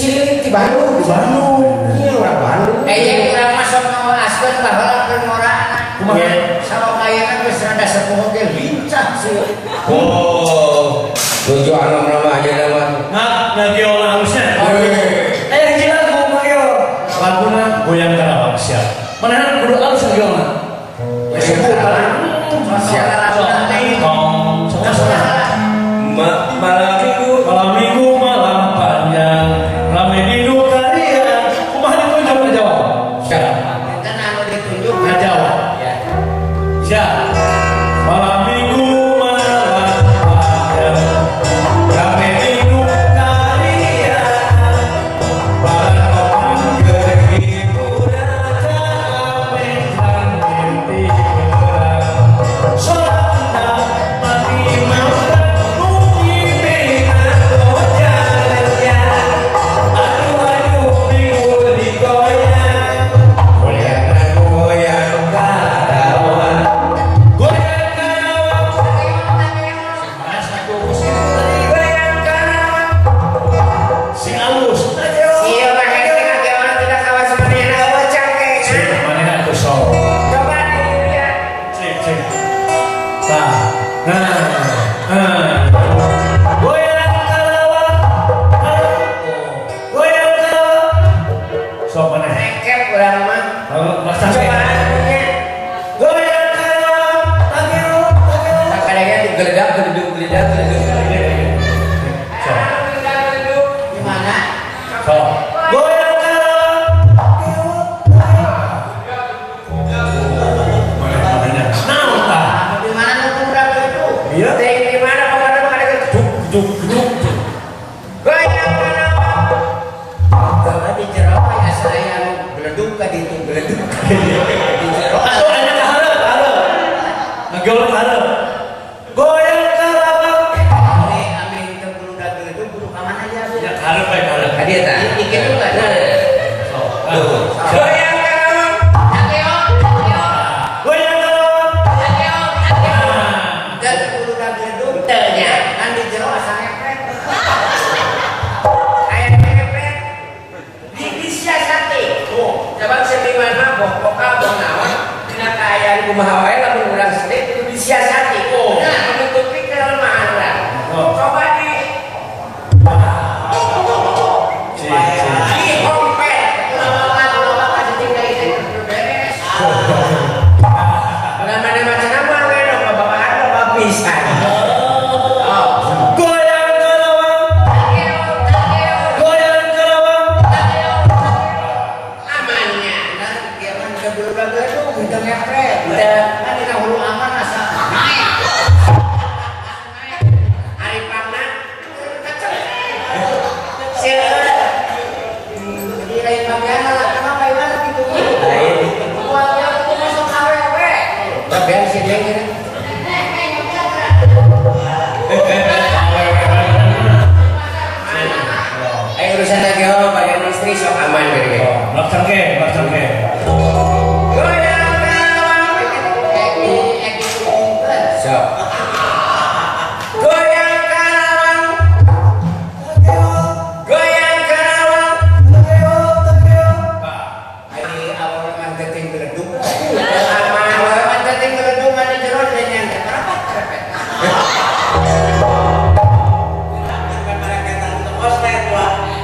Cililin di Bandung. Iya orang Bandung. Yang kurang masuk mau askeun baheula keur ngorana. Kumaha? Sama kaya kan geus rada sepuh ge lincah sih. Oh, Tujuh anom nama aja nama. Nah, lagi olah halusnya. Hiji lagu Mario. Laguna goyang Karawang siap. Mana kudu alus lagi olah. Malam minggu malam panjang rame di Dukaria. Kumaha ditunjuk na Jawa? Siap. Kan anu ditunjuk Na Jawa. ya. Siap. Malam minggu malam panjang rame di Dukaria. Para orang berhiburan rame dan mimpi gerang. Soalnya mati makan mungkin atau jalan-jalan. Aduh minggu digoyang. Goyang Karawang. Goyang Karawang. Mana satu musim goyang Karawang. Sing alus. Iya mah henteu age orang tidak kawas manehna eueuh cangke. Sing manehna atuh sok. Coba dilihat. Cek. Tah. Goyang Karawang. Goyang Karawang. Sok maneh. Rekep urang mah. Laksana. Coba anunya. Goyang Karawang. Kadang-kadang digeledak, geleduk. Sok. Gimana? Sok. Goyang Karawang. Manehna. Naon tah? Di mana nu kurang itu? Iya. Teh di mana pokoknya mah ada geduk. Goyang Karawang. Kalau di jero ya saya geleduk ka ditu geleduk. Di jero Atuh aya ka hareup. Ngageuleuh ka hareup. Goyang Karawang. Amin teu kudu da geleduk kudu ka mana ya? Ya ka hareup bae ka hareup. Ka dieu tah. Dikit juga nah. Sok. Goyang Karawang. Goyang Karawang. Dan kudu da geleduk teu nya. Kan di jero asa ngepret. Aya ngepret. Disiasati. Oh, coba seniman mah vokal naon? Dina kaayaan kumaha wae lamun urang sedih kudu disiasati. Nah, menutupi kelemahan urang. Coba di diompet. Lama-lama kasih tinggal itu beres. Mana-mana macam apa we dong babaan bapak pisan. Goyang Karawang. Goyang Karawang. Amannya, nah dia kan gagal itu kita ngepret, kan kita hulu aman asa. Hari pangna, kacau. Seueur, di lain bagian lah, kenapa ibarat gitu? Buat yang itu masuk awewe. Bagian sini gini. Ayo urusan lagi bagian istri sok aman gitu. Laksana ke. Goyang Karawang. Sok. Goyang Karawang. Goyang Karawang. Ari awal manteting geleduk. Awal manteting geleduk mah di jero dan yang terapet.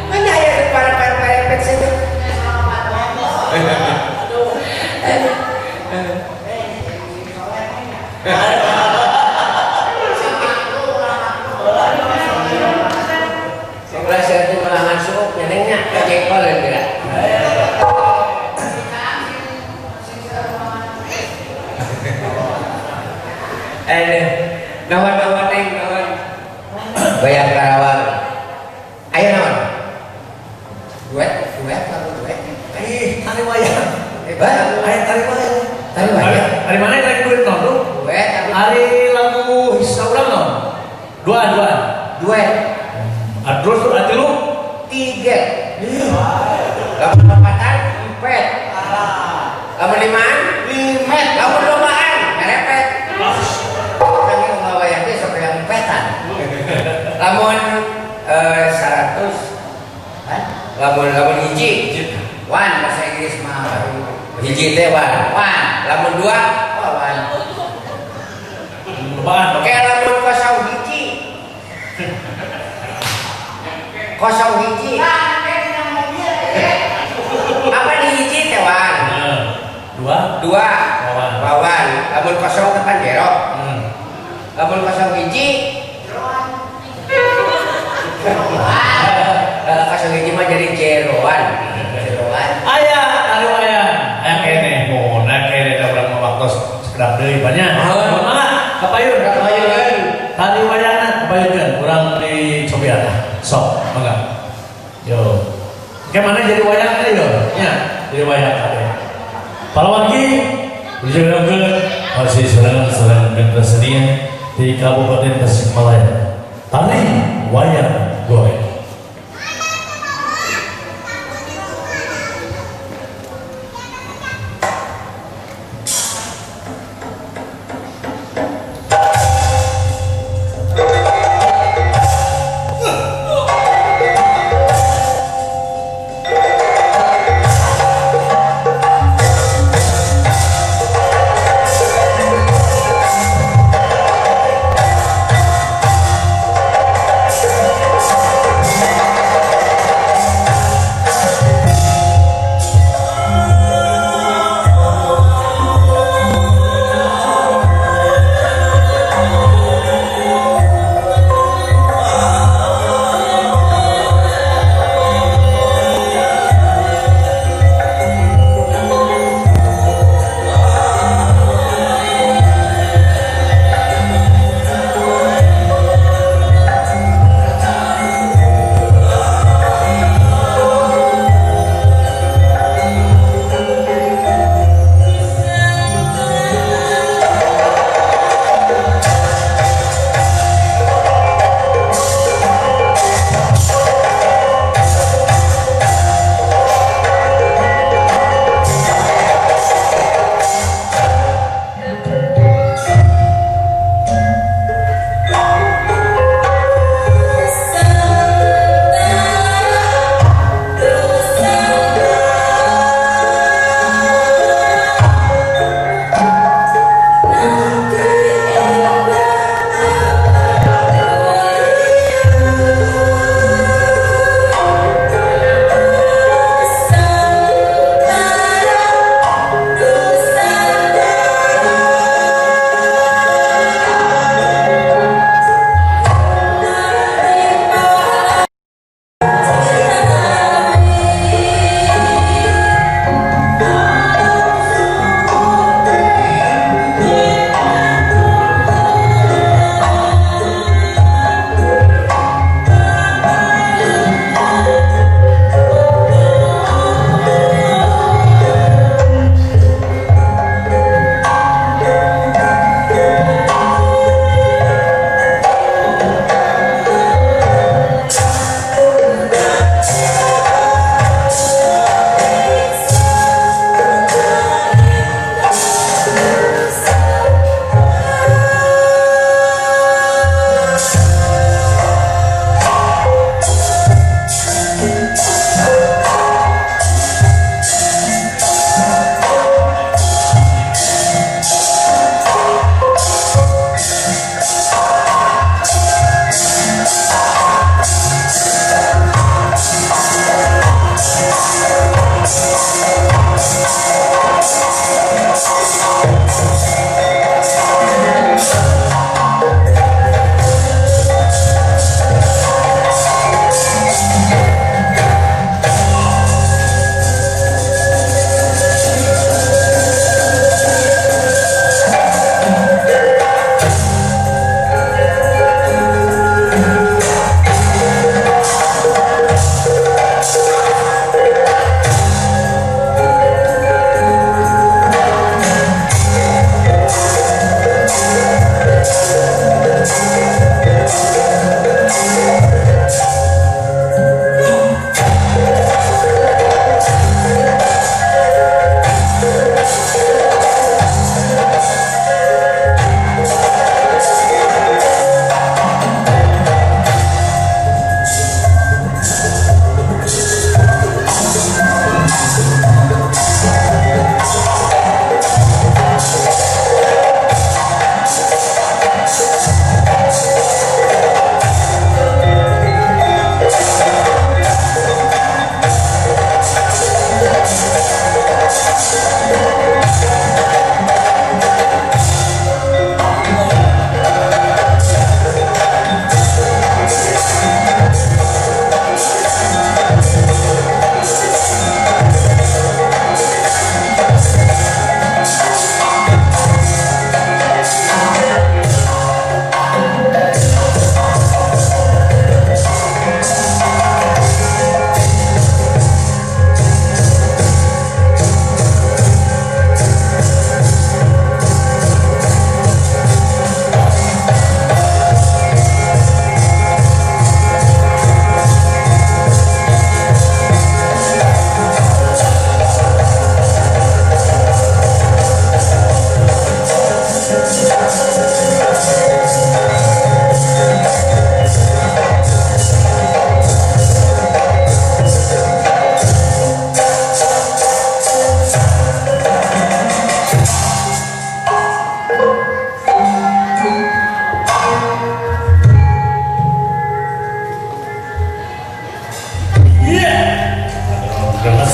Mana ya para situ. Sebelah saya itu malah masuk, nyenengnya kejekol dan tidak. Nawan neng, nawan. Goyang Karawang. Ayo nawan. Duet, apa duet? Tari wayang. Hebat. Aya tari wayang. Tadi banyak. Hari mana yang lagi duit non tuh? Duet, tapi Hari lagu Saurang non? Dua. duet. Terus tuh hati lu? 3. Lamun lompatan 4. Lamun limaan 5. Lamun lombaan ngerepet. Kami lomba wayang teh sok yang empetan. Lamun 100 kan? lamun hiji one bahasa Inggris mah hiji teh one lamun dua one Apaan? oke lamun kosong hiji apa di hiji teh one dua wawan lamun kosong tepan jero lamun kosong hiji kosong hiji mah jadi jeroan Ayah, tari wayang. Ayah kene, mohon kene da urang mawaktos sekedap deui banyak. Mangga, kapayun. Tari wayangna kapayunkeun urang di cobian. Sok, mangga. Yo. Kemana jadi wayang teh yo? Nya, jadi wayang teh. Pahlawan ki dijalankeun masih serang bersedia di Kabupaten Tasikmalaya. Tari wayang goreng.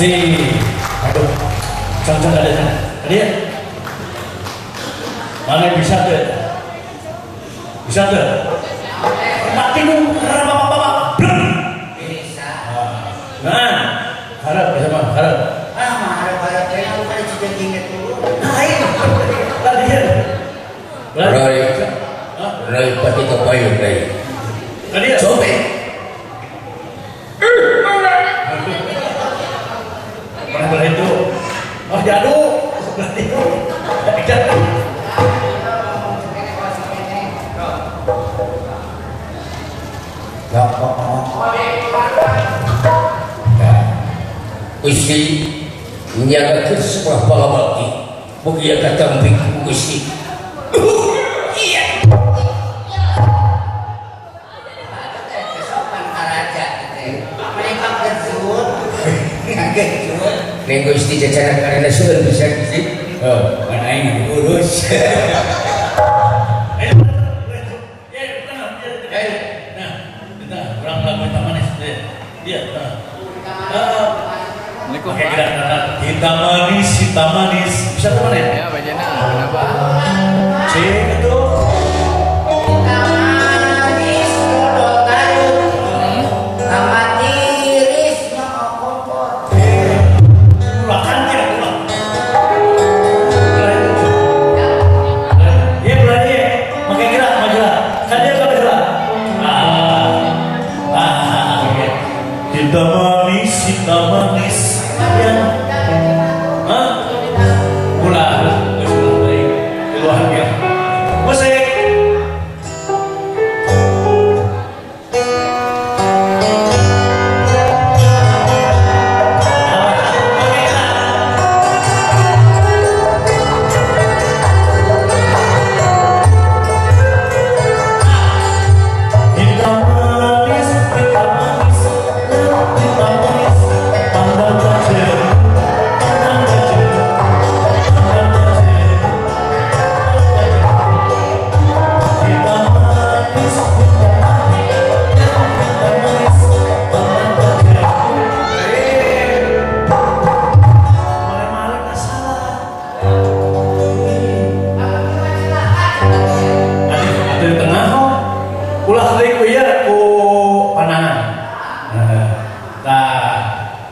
kasih. Aduh, cang-cang ada kan? Dia mana bisa ke? Bisa ke? Mati dong, bapak-bapak. Bisa. Nah, harap bisa mah, harap. Harap-harap aku pada cincin dulu. Tadi ya. Rai pati kepayun Rai. Tadi ya. Sobek. Mana itu? Oh jatuh. Jatuh. Gusti menjaga sebuah balabaki. Mugia katampik Gusti. Iya. Kesopan karaja gitu. Mereka kejut. Kejut. Ning Gusti jajaran karena sudah bisa Gusti. Oh, mana yang diurus. Hitam manis, bisa kemana ya? Ya, Pak Jena, kenapa? Cek itu. Hitam manis dodol garut. Sama tiris mau kompor. Makan dia pulang. Dia berani ya, pakai gerak, majalah. Kan dia pakai gerak. Hitam manis, ya.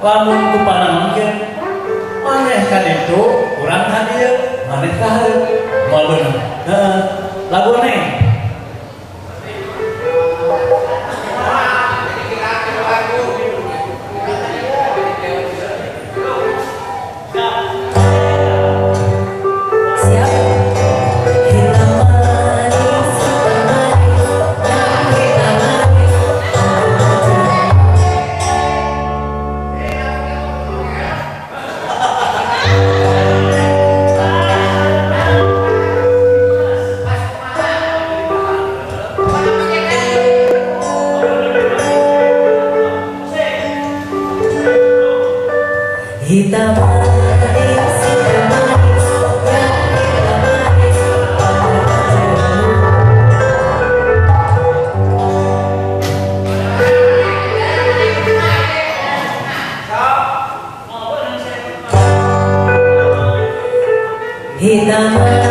Lamun ku panang mungkin maneh kan itu kurang hadir maneh kaheu moal bener lagu neng hitam manis, hitam manis, hitam manis,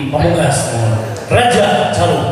Pamungkas Raja Calung.